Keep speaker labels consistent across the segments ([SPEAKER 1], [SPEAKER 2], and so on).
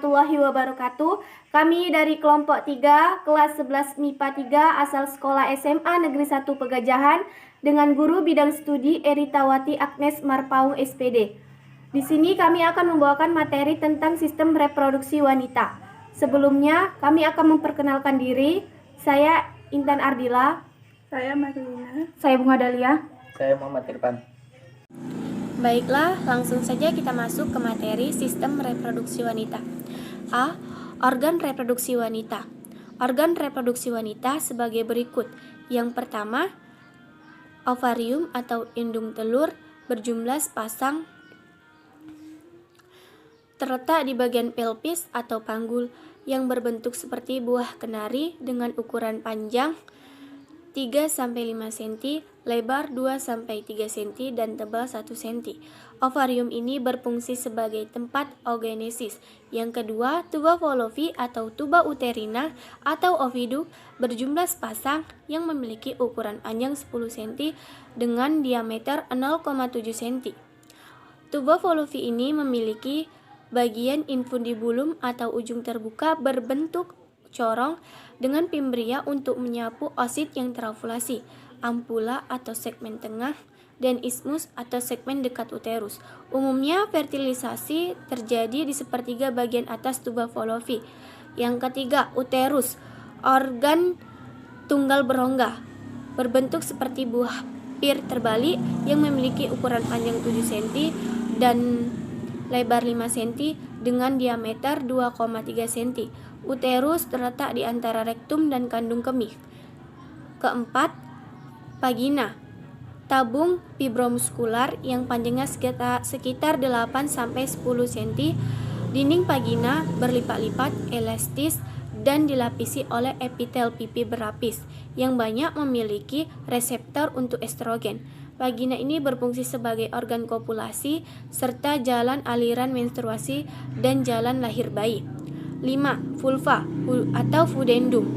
[SPEAKER 1] warahmatullahi wabarakatuh. Kami dari kelompok 3, kelas 11 MIPA 3, asal sekolah SMA Negeri 1 Pegajahan, dengan guru bidang studi Eritawati Agnes Marpaung SPD. Di sini kami akan membawakan materi tentang sistem reproduksi wanita. Sebelumnya, kami akan memperkenalkan diri. Saya Intan Ardila.
[SPEAKER 2] Saya Marlina.
[SPEAKER 1] Saya Bunga Dalia.
[SPEAKER 3] Saya Muhammad Irfan.
[SPEAKER 1] Baiklah, langsung saja kita masuk ke materi sistem reproduksi wanita. A. Organ reproduksi wanita. Organ reproduksi wanita sebagai berikut. Yang pertama, ovarium atau indung telur berjumlah sepasang, terletak di bagian pelvis atau panggul yang berbentuk seperti buah kenari dengan ukuran panjang 3-5 cm, lebar 2-3 cm, dan tebal 1 cm. Ovarium ini berfungsi sebagai tempat oogenesis. Yang kedua, tuba fallopi atau tuba uterina atau oviduk berjumlah sepasang yang memiliki ukuran panjang 10 cm dengan diameter 0,7 cm. Tuba fallopi ini memiliki bagian infundibulum atau ujung terbuka berbentuk corong dengan pimbria untuk menyapu oosit yang terovulasi, ampula atau segmen tengah, dan isthmus atau segmen dekat uterus. Umumnya fertilisasi terjadi di sepertiga bagian atas tuba fallopi. Yang ketiga, uterus, organ tunggal berongga, berbentuk seperti buah pir terbalik yang memiliki ukuran panjang 7 cm dan lebar 5 cm dengan diameter 2,3 cm. Uterus terletak di antara rektum dan kandung kemih. Keempat, vagina, tabung fibromuskular yang panjangnya sekitar 8-10 cm. Dinding vagina berlipat-lipat, elastis, dan dilapisi oleh epitel pipi berlapis yang banyak memiliki reseptor untuk estrogen. Vagina ini berfungsi sebagai organ kopulasi serta jalan aliran menstruasi dan jalan lahir bayi. 5. Vulva atau pudendum,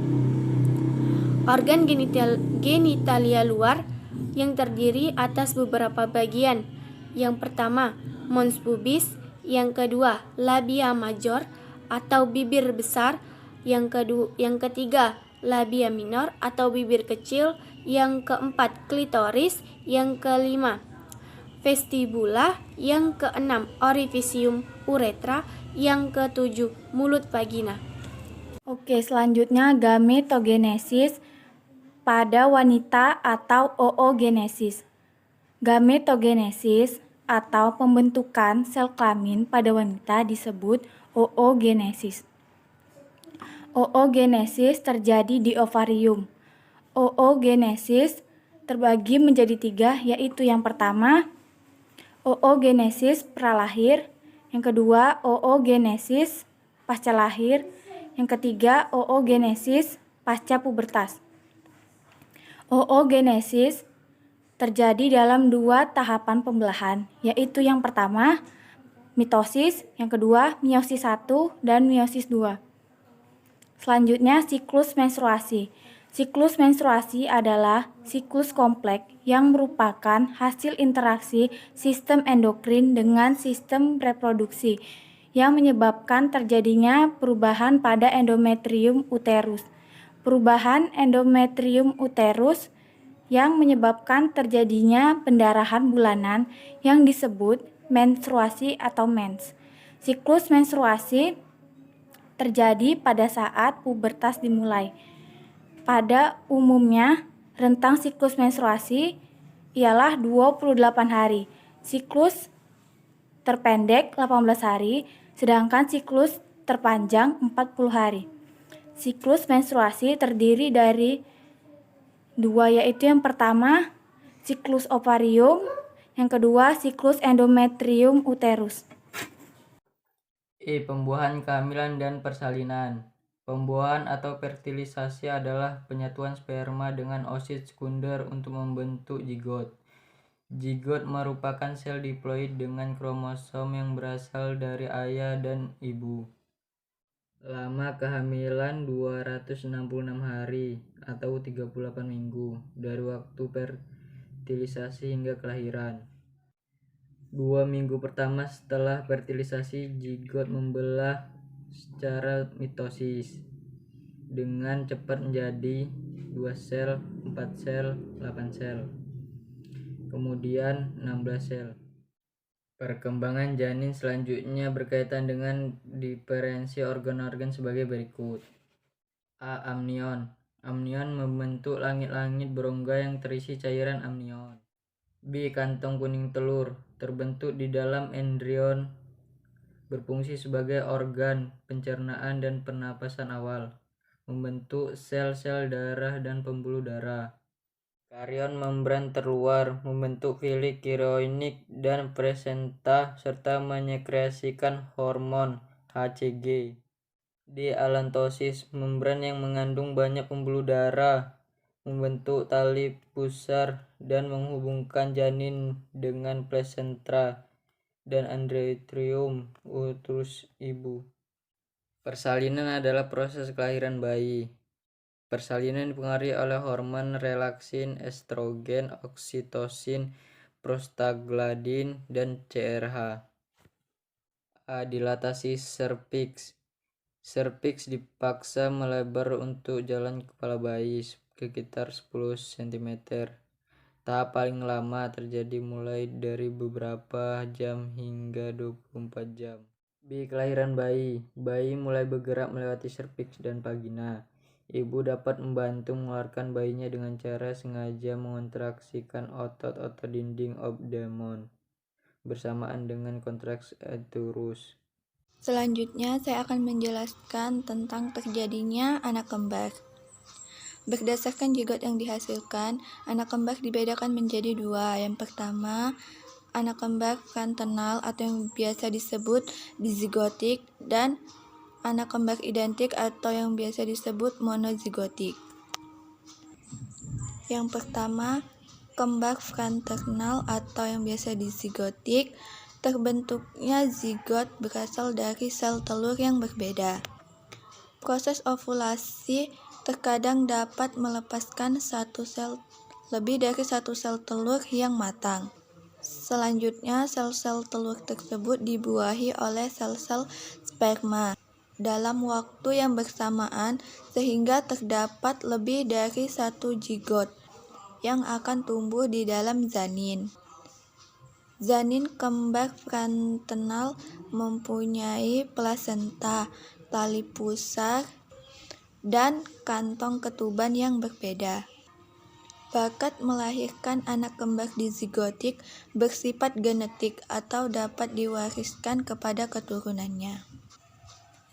[SPEAKER 1] organ genitalia luar yang terdiri atas beberapa bagian. Yang pertama, mons pubis. Yang kedua, labia major atau bibir besar. Yang ketiga, labia minor atau bibir kecil. Yang keempat, klitoris. Yang kelima, vestibula. Yang keenam, orifisium uretra. Yang ketujuh, mulut vagina.
[SPEAKER 2] Oke, selanjutnya gametogenesis pada wanita atau oogenesis. Gametogenesis atau pembentukan sel kelamin pada wanita disebut oogenesis. Oogenesis terjadi di ovarium. Oogenesis terbagi menjadi 3, yaitu yang pertama, oogenesis pralahir, yang kedua, oogenesis pasca lahir, yang ketiga, oogenesis pasca pubertas. Oogenesis terjadi dalam 2 tahapan pembelahan, yaitu yang pertama, mitosis, yang kedua, meiosis 1 dan meiosis 2. Selanjutnya, siklus menstruasi. Siklus menstruasi adalah siklus kompleks yang merupakan hasil interaksi sistem endokrin dengan sistem reproduksi yang menyebabkan terjadinya perubahan pada endometrium uterus. Perubahan endometrium uterus yang menyebabkan terjadinya pendarahan bulanan yang disebut menstruasi atau mens. Siklus menstruasi terjadi pada saat pubertas dimulai. Pada umumnya, rentang siklus menstruasi ialah 28 hari. Siklus terpendek 18 hari, sedangkan siklus terpanjang 40 hari. Siklus menstruasi terdiri dari 2, yaitu yang pertama, siklus ovarium, yang kedua, siklus endometrium uterus.
[SPEAKER 3] Pembuahan kehamilan dan persalinan. Pembuahan atau fertilisasi adalah penyatuan sperma dengan oosit sekunder untuk membentuk zigot. Zigot merupakan sel diploid dengan kromosom yang berasal dari ayah dan ibu. Lama kehamilan 266 hari atau 38 minggu dari waktu fertilisasi hingga kelahiran. 2 minggu pertama setelah fertilisasi, zigot membelah secara mitosis dengan cepat menjadi 2 sel, 4 sel, 8 sel, kemudian 16 sel. Perkembangan janin selanjutnya berkaitan dengan diferensi organ-organ sebagai berikut. A. Amnion. Amnion membentuk langit-langit berongga yang terisi cairan amnion. B. Kantong kuning telur, terbentuk di dalam embrion, berfungsi sebagai organ pencernaan dan pernapasan awal, membentuk sel-sel darah dan pembuluh darah. Karion membran terluar, membentuk filik chorionik dan presenta serta menyekresikan hormon HCG. D. Alantosis, membran yang mengandung banyak pembuluh darah, membentuk tali pusar dan menghubungkan janin dengan plasenta dan endometrium uterus ibu. Persalinan adalah proses kelahiran bayi. Persalinan dipengaruhi oleh hormon relaksin, estrogen, oksitosin, prostaglandin, dan CRH. A. Dilatasi serviks. Serviks dipaksa melebar untuk jalan kepala bayi sekitar 10 cm. Tahap paling lama terjadi mulai dari beberapa jam hingga 24 jam. B. Kelahiran bayi. Bayi mulai bergerak melewati serviks dan vagina. Ibu dapat membantu mengeluarkan bayinya dengan cara sengaja mengontraksikan otot-otot dinding abdomen bersamaan dengan kontraksi uterus.
[SPEAKER 4] Selanjutnya, saya akan menjelaskan tentang terjadinya anak kembar. Berdasarkan zigot yang dihasilkan, anak kembar dibedakan menjadi dua. Yang pertama, anak kembar fraternal atau yang biasa disebut dizigotik, dan anak kembar identik atau yang biasa disebut monozigotik. Yang pertama, kembar fraternal atau yang biasa dizigotik, terbentuknya zigot berasal dari sel telur yang berbeda. Proses ovulasi terkadang dapat melepaskan lebih dari satu sel telur yang matang. Selanjutnya, sel-sel telur tersebut dibuahi oleh sel-sel sperma dalam waktu yang bersamaan sehingga terdapat lebih dari satu zigot yang akan tumbuh di dalam janin. Janin kembar fraternal mempunyai plasenta, tali pusar, dan kantong ketuban yang berbeda. Bakat melahirkan anak kembar dizigotik bersifat genetik atau dapat diwariskan kepada keturunannya.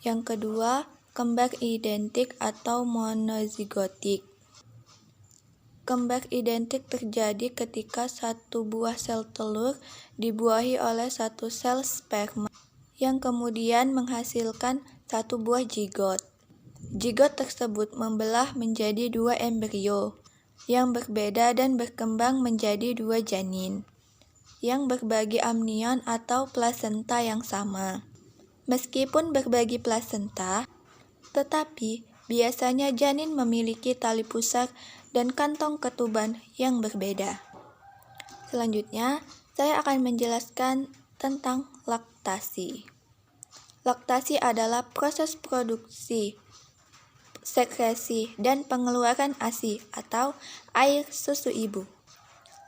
[SPEAKER 4] Yang kedua, kembar identik atau monozigotik. Kembar identik terjadi ketika satu buah sel telur dibuahi oleh satu sel sperma yang kemudian menghasilkan satu buah zigot. Zigot tersebut membelah menjadi dua embrio yang berbeda dan berkembang menjadi dua janin yang berbagi amnion atau plasenta yang sama. Meskipun berbagi plasenta, tetapi biasanya janin memiliki tali pusar dan kantong ketuban yang berbeda. Selanjutnya, saya akan menjelaskan tentang laktasi. Laktasi adalah proses produksi, sekresi, dan pengeluaran ASI atau air susu ibu.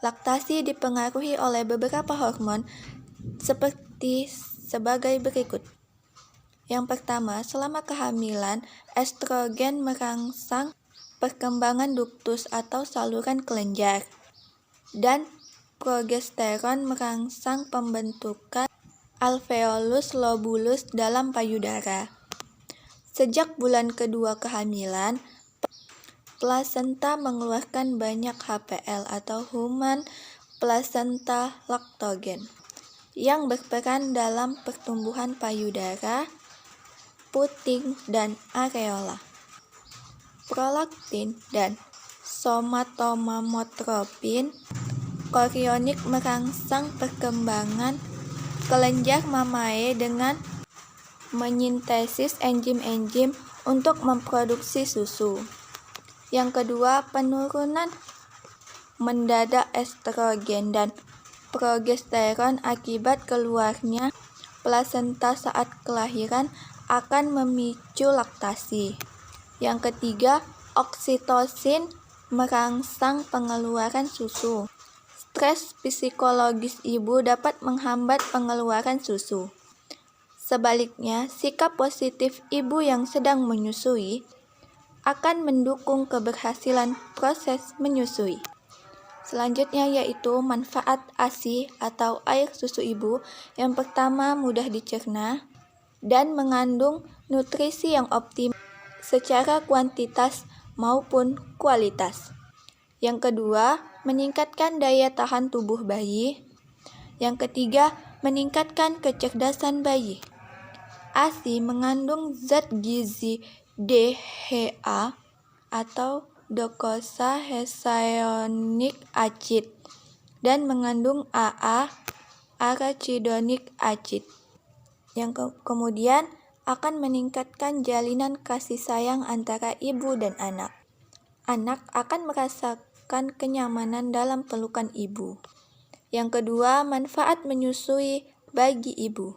[SPEAKER 4] Laktasi dipengaruhi oleh beberapa hormon sebagai berikut. Yang pertama, selama kehamilan, estrogen merangsang perkembangan duktus atau saluran kelenjar, dan progesteron merangsang pembentukan alveolus lobulus dalam payudara. Sejak bulan kedua kehamilan, plasenta mengeluarkan banyak HPL atau human placenta lactogen yang berperan dalam pertumbuhan payudara, puting, dan areola. Prolaktin dan somatomamotropin chorionik merangsang perkembangan kelenjar mamae dengan menyintesis enzim-enzim untuk memproduksi susu. Yang kedua, penurunan mendadak estrogen dan progesteron akibat keluarnya plasenta saat kelahiran akan memicu laktasi. Yang ketiga, oksitosin merangsang pengeluaran susu. Stres psikologis ibu dapat menghambat pengeluaran susu. Sebaliknya, sikap positif ibu yang sedang menyusui akan mendukung keberhasilan proses menyusui. Selanjutnya yaitu manfaat ASI atau air susu ibu. Yang pertama, mudah dicerna dan mengandung nutrisi yang optimal secara kuantitas maupun kualitas. Yang kedua, meningkatkan daya tahan tubuh bayi. Yang ketiga, meningkatkan kecerdasan bayi. ASI mengandung zat gizi DHA atau docosahexaenoic acid dan mengandung AA, arachidonic acid, yang kemudian akan meningkatkan jalinan kasih sayang antara ibu dan anak. Anak akan merasakan kenyamanan dalam pelukan ibu. Yang kedua, manfaat menyusui bagi ibu.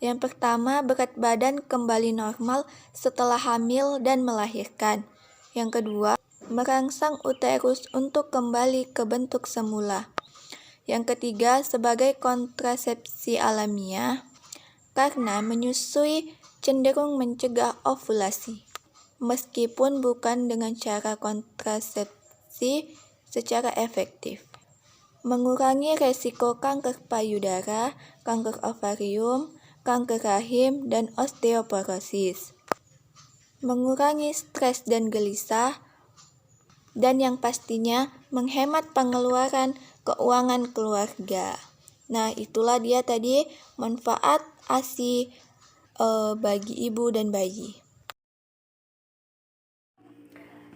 [SPEAKER 4] Yang pertama, berat badan kembali normal setelah hamil dan melahirkan. Yang kedua, merangsang uterus untuk kembali ke bentuk semula. Yang ketiga, sebagai kontrasepsi alamiah, karena menyusui cenderung mencegah ovulasi, meskipun bukan dengan cara kontrasepsi secara efektif. Mengurangi resiko kanker payudara, kanker ovarium, kanker rahim, dan osteoporosis. Mengurangi stres dan gelisah, dan yang pastinya menghemat pengeluaran keuangan keluarga. Nah, itulah dia tadi manfaat ASI bagi ibu dan bayi.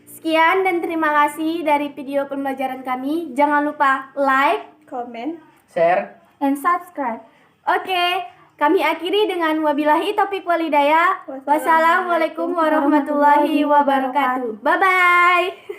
[SPEAKER 1] Sekian dan terima kasih dari video pembelajaran kami. Jangan lupa like,
[SPEAKER 2] Comment,
[SPEAKER 3] Share.
[SPEAKER 2] and subscribe.
[SPEAKER 1] Oke, kami akhiri dengan wabillahi taufiq walhidayah. Wassalamualaikum warahmatullahi wabarakatuh. Bye-bye.